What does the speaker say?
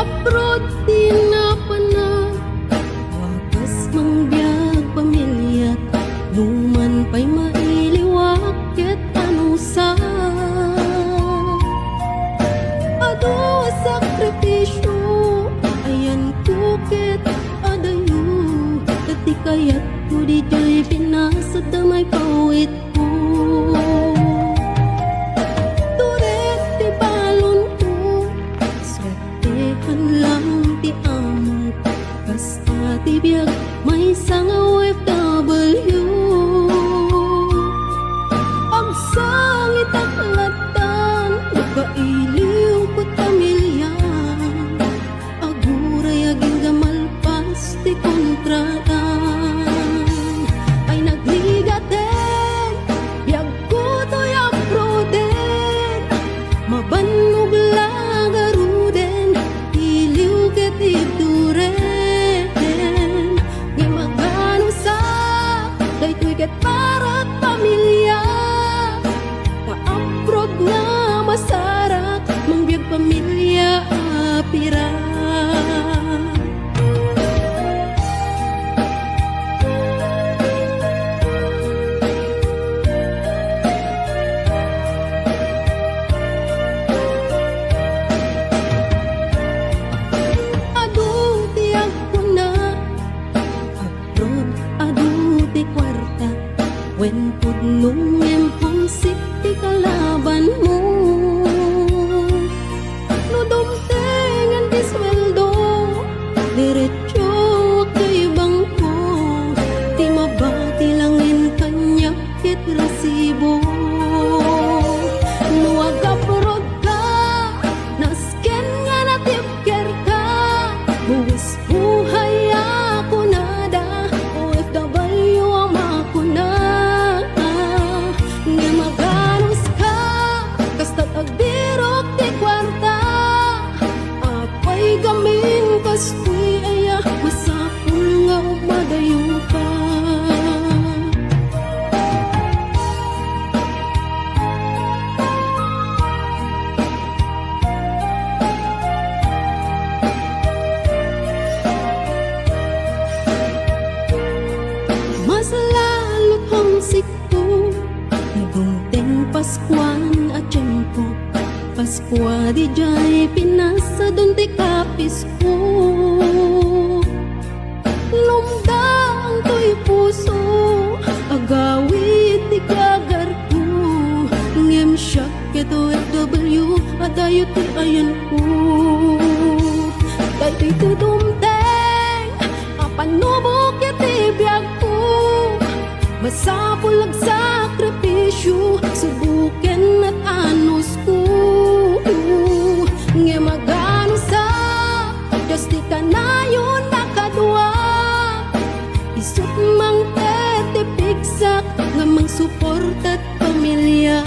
abroad di na panag wagas mang biag pamilya numan pa'y mailiwak ket anusa ado sakripisyo ayan ko ket adayo dati kayat ko di jay pinasa damay pawit ko turet ti balon ko swetehan lang ti amo basta ti biag may sang OFW ang sangit aklatan kailiw ko pamilya aguray aging gamalpas ti kontratan ay nagligaten biag ko to'y abroden mabanog lagaruden iliw ket ituren ngay magano sa daytoy ket parat pamilya ka-abroad nga masarak mangbiag pamilya apira when pudnong emponsik ti kalaban mo no dumtengan di sweldo diretso kay bangko ti mabati langin kanyak ket resibo no agaprod ka nasken nga natipker ka buwis buhay ako nada OFW ang makuna agdirok ti kwarta apay gamin kastoy aya masapul nga umadayo ka mas lalo't homesick ko nagungteng Paskuan at tiyempo Paskwa di jay pinasa don ti kapis ko lumdang to'y puso agawit ti kagar ko ngem siyak ket OFW adayo ti ayan ko daytoy tudumteng apanubo ket ti biag ko masapul ag sakripisyo subuken at anus ko nge magano sa Diyos ti kanayon nakadwa isut mang tetipigsak nga mang suportat pamilya